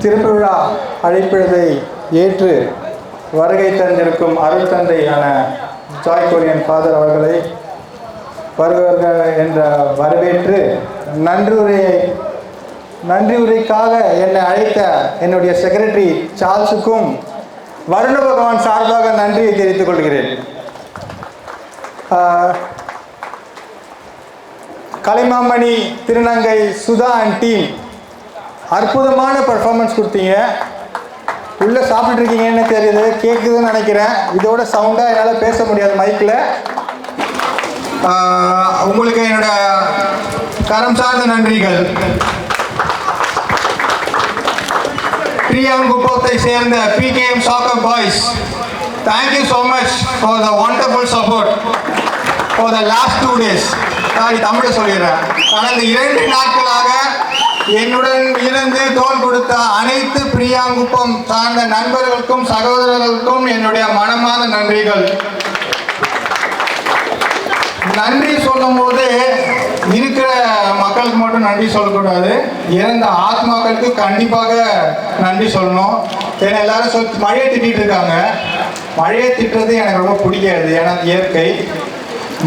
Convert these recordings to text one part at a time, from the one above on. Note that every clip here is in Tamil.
திறப்பு விழா அழைப்பிழதை ஏற்று வருகை தந்திருக்கும் அருள் தந்தையான ஜாய் கொரியன் ஃபாதர் அவர்களை வருக என்ற வரவேற்று நன்றி உரைக்காக என்னை அழைத்த என்னுடைய செக்ரட்டரி சார்ல்ஸுக்கும் வருண பகவான் சார்பாக நன்றியை தெரிவித்துக் கொள்கிறேன். கலைமாமணி திருநங்கை சுதா அண்ட் டீம் அற்புதமான பர்ஃபார்மன்ஸ் கொடுத்தீங்க. உள்ளே சாப்பிட்ருக்கீங்கன்னு தெரியுது, கேட்குதுன்னு நினைக்கிறேன். இதோட சவுண்டாக என்னால் பேச முடியாது மைக்கில். உங்களுக்கு என்னோட கரம் சார்ந்த நன்றிகள். பிரியாங்குப்பத்தை சேர்ந்த PKM soccer boys, thank you so much for the wonderful support for the last 2 days. தமிழை சொல்லிடுறேன். ஆனால் இந்த 2 நாட்களாக என்னுடன் இருந்து தோள் கொடுத்த அனைத்து பிரியாங்குப்பம் சார்ந்த நண்பர்களுக்கும் சகோதரர்களுக்கும் என்னுடைய மனமார்ந்த நன்றிகள். நன்றி சொல்லும் போது இருக்கிற மக்களுக்கு மட்டும் நன்றி சொல்லக்கூடாது, இறந்த ஆத்மாக்களுக்கு கண்டிப்பாக நன்றி சொல்லணும். ஏன்னா எல்லாரும் மழையை திட்டிகிட்டு இருக்காங்க. மழையை திட்டுறது எனக்கு ரொம்ப பிடிக்காது, ஏன்னா இயற்கை.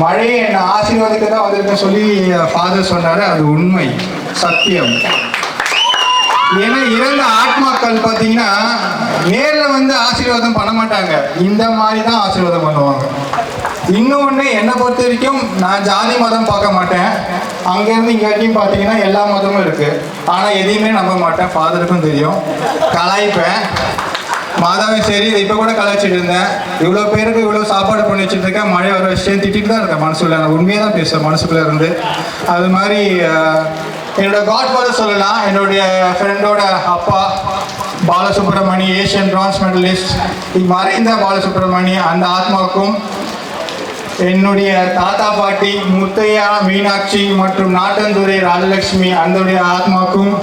மழையை என்னை ஆசீர்வாதிக்க தான் வந்திருக்கேன்னு சொல்லி ஃபாதர் சொன்னார். அது உண்மை, சத்தியம். ஏன்னா இறந்த ஆத்மாக்கள் பார்த்தீங்கன்னா நேரில் வந்து ஆசீர்வாதம் பண்ண மாட்டாங்க, இந்த மாதிரி தான் ஆசீர்வாதம் பண்ணுவாங்க. இன்னொன்று, என்னை பொறுத்த வரைக்கும் நான் ஜாதி மதம் பார்க்க மாட்டேன். அங்கேருந்து இங்கே வரைக்கும் பார்த்தீங்கன்னா எல்லா மதமும் இருக்குது. ஆனால் எதையுமே நம்ப மாட்டேன், ஃபாதருக்கும் தெரியும். கலாய்ப்பேன், மாதாவும் சரி. இப்போ கூட கலாய்ச்சிட்டு இருந்தேன். இவ்வளோ பேருக்கு இவ்வளோ சாப்பாடு பண்ணி வச்சுட்டு இருக்கேன், மழை வர விஷயம் திட்டிட்டு தான் இருக்கேன் மனசுல. நான் உண்மையாக தான் பேசுவேன் மனசுக்குள்ளே இருந்து. அது மாதிரி என்னோட காட்ஃபாதர் சொல்லலாம், என்னுடைய ஃப்ரெண்டோட அப்பா பாலசுப்ரமணி, ஏஷியன் பிரான்ஸ் மெடலிஸ்ட், மறைந்த பாலசுப்ரமணி, அந்த ஆத்மாவுக்கும், என்னுடைய தாத்தா பாட்டி முத்தையா, மீனாட்சி மற்றும் நாட்டந்துரை ராஜலட்சுமி, அந்த ஆத்மாக்கும்,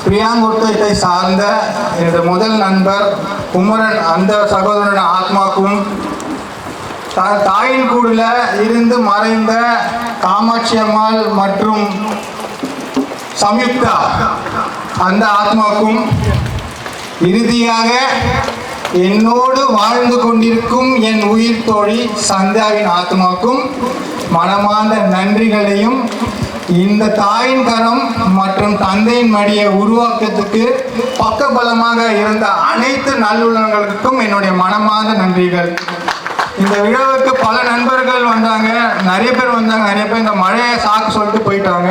பிரியாங்குப்பத்தை சார்ந்த என்னுடைய முதல் நண்பர் குமரன், அந்த சகோதரன் ஆத்மாக்கும், தாயின் கூடுல இருந்து மறைந்த காமாட்சி அம்மாள் மற்றும் சம்யுக்தா, அந்த ஆத்மாக்கும், இறுதியாக என்னோடு வாழ்ந்து கொண்டிருக்கும் என் உயிர் தோழி சந்தியாவின் ஆத்மாக்கும் மனமார்ந்த நன்றிகளையும், இந்த தாயின் கரம் மற்றும் தந்தையின் மடியை உருவாக்கத்துக்கு பக்கபலமாக இருந்த அனைத்து நல்லுள்ளங்களுக்கும் என்னுடைய மனமார்ந்த நன்றிகள். இந்த விழாவுக்கு பல நண்பர்கள் வந்தாங்க, நிறைய பேர் வந்தாங்க. நிறைய பேர் இந்த மழையை சாக்கு சொல்லிட்டு போயிட்டாங்க.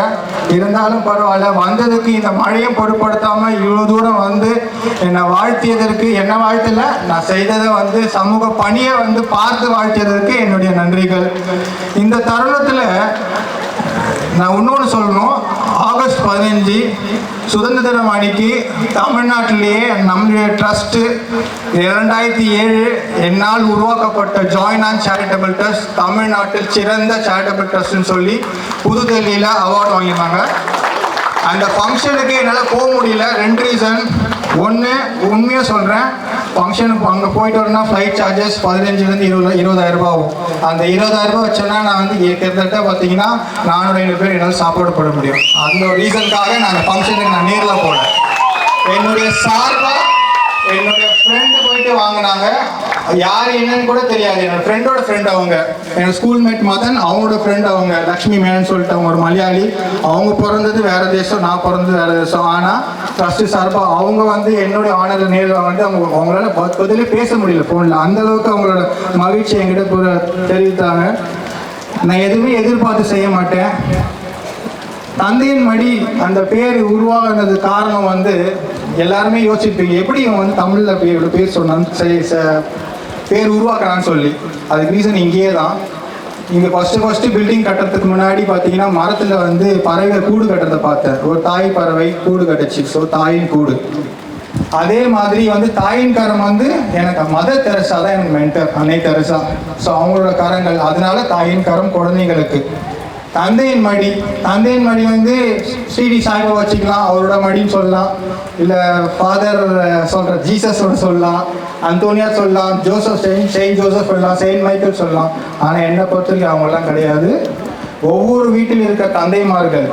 இருந்தாலும் பரவாயில்ல, வந்ததுக்கு இந்த மழையை பொருட்படுத்தாமல் இவ்வளோ தூரம் வந்து என்னை வாழ்த்தியதற்கு, என்ன வாழ்த்தல, நான் செய்ததை வந்து சமூக பணியை வந்து பார்த்து வாழ்த்தியதற்கு என்னுடைய நன்றிகள். இந்த தருணத்தில் நான் இன்னொன்று சொல்லணும். ஆகஸ்ட் 15 சுதந்திர தினம் அன்னைக்கு தமிழ்நாட்டிலேயே நம்மளுடைய ட்ரஸ்ட்டு 2007 என்னால் உருவாக்கப்பட்ட ஜாயின் ஆன் சேரிட்டபிள் ட்ரஸ்ட் தமிழ்நாட்டில் சிறந்த சேரிட்டபிள் ட்ரஸ்ட்னு சொல்லி புதுடெல்லியில் அவார்டு வாங்கியிருந்தாங்க. அந்த ஃபங்க்ஷனுக்கு என்னால் போக முடியல. 2 ரீசன். ஒன்று, உண்மையாக சொல்கிறேன், ஃபங்க்ஷனுக்கு அங்கே போயிட்டு வரணும்னா ஃப்ளைட் சார்ஜஸ் 15,000 to 20,000 ஆகும். அந்த 20,000 வச்சோன்னா நான் வந்து கிட்டத்தட்ட பார்த்தீங்கன்னா 400-500 பேர் என்னால் சாப்பாடு போட முடியும். அந்த ஒரு ரீசனுக்காக நான் அந்த ஃபங்க்ஷனுக்கு நான் நேரில் போனேன். என்னுடைய சார்பாக என்னுடைய ஃப்ரெண்டு போயிட்டு வாங்கினாங்க. யார் என்னன்னு கூட தெரியாது. என்னோட ஃப்ரெண்டோட ஃப்ரெண்ட் அவங்க, என்னோட ஸ்கூல்மேட் மதன், அவங்களோட ஃப்ரெண்ட் அவங்க லக்ஷ்மி மேனன் சொல்லிட்டு, அவங்க ஒரு மலையாளி. அவங்க பிறந்தது வேறு தேசம், நான் பிறந்தது வேறு தேசம். ஆனால் ட்ரஸ்ட்டு சார்பாக அவங்க வந்து என்னுடைய ஆனரில் நேரில் வந்து அவங்களால பதிலே பேச முடியல ஃபோனில். அந்தளவுக்கு அவங்களோட மகிழ்ச்சி என்கிட்ட தெரிவித்தாங்க. நான் எதுவுமே எதிர்பார்த்து செய்ய மாட்டேன். தந்தையின் மடி அந்த பேர் உருவாகினது காரணம் வந்து எல்லாருமே யோசிச்சிருப்பீங்க, எப்படி இவன் வந்து தமிழில் இவ்வளோ பேர் சொன்னான்னு பேர் உருவாக்குறான்னு சொல்லி. அதுக்கு ரீசன் இங்கேயே தான். இங்கே ஃபஸ்ட்டு பில்டிங் கட்டுறதுக்கு முன்னாடி பார்த்தீங்கன்னா மரத்தில் வந்து பறவை கூடு கட்டுறதை பார்த்தேன். ஒரு தாய் பறவை கூடு கட்டுச்சு. ஸோ தாயின் கூடு. அதே மாதிரி வந்து தாயின் கரம் வந்து எனக்கு மதர் தெரசா தான் எனக்கு மென்டர், அன்னை தெரசா. ஸோ அவங்களோட கரங்கள், அதனால தாயின் கரம் குழந்தைங்களுக்கு. தந்தையின் மடி வந்து ஸ்ரீடி சாய்பாபா வச்சுக்கலாம், அவரோட மடின்னு சொல்லலாம். இல்லை ஃபாதர் சொல்கிற ஜீசஸோட சொல்லலாம், அந்தோனியா சொல்லலாம், ஜோசப் செயின்ட் ஜோசப் சொல்லலாம், செயின்ட் மைக்கேல் சொல்லலாம். ஆனால் என்னை பொறுத்தவரைக்கும் அவங்களாம் கிடையாது. ஒவ்வொரு வீட்டில் இருக்க தந்தைமார்கள்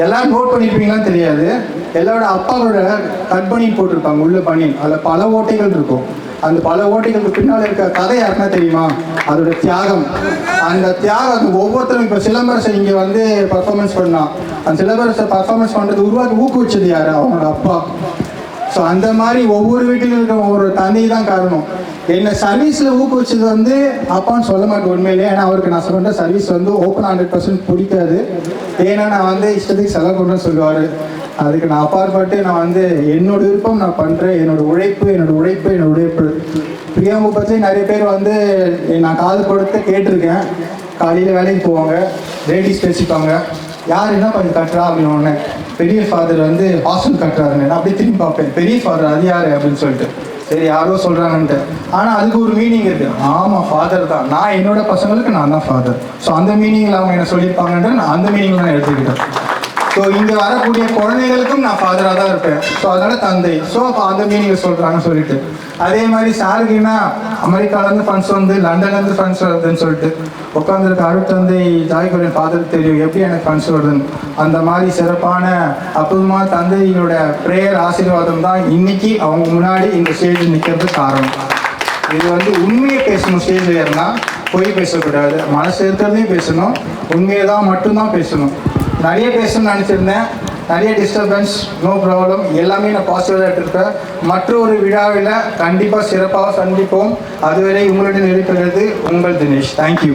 எல்லாரும் நோட் பண்ணியிருப்பீங்களான்னு தெரியாது, எல்லாரோட அப்பாவோட கட் பனியன் போட்டிருப்பாங்க, உள்ள பனியன், அதில் பல ஓட்டைகள் இருக்கும். அந்த பல ஓட்டைகளுக்கு பின்னால் இருக்க கதை யாருன்னா தெரியுமா? அதோட தியாகம். அந்த தியாகம் ஒவ்வொருத்தரும் இப்போ சிலம்பரசை இங்கே வந்து பர்ஃபார்மன்ஸ் பண்ணான், அந்த சிலம்பரசை பர்ஃபார்மன்ஸ் பண்ணுறது உருவாக்கி ஊக்குவிச்சது யார்? அவங்களோட அப்பா. ஸோ அந்த மாதிரி ஒவ்வொரு வீட்டிலும் இருக்கிற ஒவ்வொரு தந்தை தான் காரணம். என்னை சர்வீஸில் ஊக்குவிச்சது வந்து அப்பான்னு சொல்ல மாட்டேன் உண்மையிலே. ஏன்னா அவருக்கு நான் சொல்கிற சர்வீஸ் வந்து ஓப்பன் 100% பிடிக்காது. ஏன்னா நான் வந்து இஷ்டத்துக்கு செலவு பண்ணுறேன்னு சொல்லுவார். அதுக்கு நான் அப்பாற்பட்டு நான் வந்து என்னோட விருப்பம் நான் பண்ணுறேன், என்னோட உழைப்பு. பிரியாங்க பற்றி நிறைய பேர் வந்து நான் காது கொடுத்து கேட்டிருக்கேன். காலையில் வேலைக்கு போவாங்க, லேடிஸ் பேசிப்பாங்க, யார் என்ன கொஞ்சம் கட்டுறா அப்படின்னு. ஒன்று பெரிய ஃபாதர் வந்து ஹாஸ்டல் கட்டுறாருன்னு நான் அப்படியே திரும்பி பார்ப்பேன், பெரிய ஃபாதர் அது யார் அப்படின்னு சொல்லிட்டு. சரி யாரோ சொல்கிறாங்கன்ட்டு, ஆனால் அதுக்கு ஒரு மீனிங் இருக்குது. ஆமாம் ஃபாதர் தான், நான் என்னோட பசங்களுக்கு நான் தான் ஃபாதர். ஸோ அந்த மீனிங்கில் அவங்க என்ன சொல்லியிருப்பாங்கன்ற நான் அந்த மீனிங்கில் நான் எடுத்துக்கிட்டேன். ஸோ இங்கே வரக்கூடிய குழந்தைகளுக்கும் நான் ஃபாதராக தான் இருப்பேன். ஸோ அதனால் தந்தை. ஸோ அப்போ அந்த மீனிங்கில் சொல்கிறாங்கன்னு சொல்லிட்டு, அதே மாதிரி சாருக்குன்னா அமெரிக்காலேருந்து ஃபண்ட்ஸ் வந்து லண்டன்லேருந்து ஃபண்ட்ஸ் வருதுன்னு சொல்லிட்டு உட்காந்துருக்க அருட்தந்தை ஜாய்கோலின் ஃபாதருக்கு தெரியும் எப்படி எனக்கு ஃபண்ட்ஸ் வருதுன்னு. அந்த மாதிரி சிறப்பான அற்புதமான தந்தையோட ப்ரேயர் ஆசீர்வாதம் தான் இன்னைக்கு அவங்க முன்னாடி இந்த ஸ்டேஜில் நிற்கிறதுக்கு காரணம். இது வந்து உண்மையை பேசணும், ஸ்டேஜில் ஏறினா பொய் பேசக்கூடாது, மனசு இருக்கிறதையும் பேசணும், உண்மையை தான் மட்டும்தான் பேசணும். நிறைய பேசணும்னு நினச்சிருந்தேன், நிறைய டிஸ்டர்பன்ஸ், நோ ப்ராப்ளம், எல்லாமே நான் பாசிட்டிவாக எடுத்துருப்பேன். மற்றொரு விழாவில் கண்டிப்பாக சிறப்பாக சந்திப்போம். அதுவரை உங்களுடன் இருக்கிறது உங்கள் தினேஷ். தேங்க்யூ.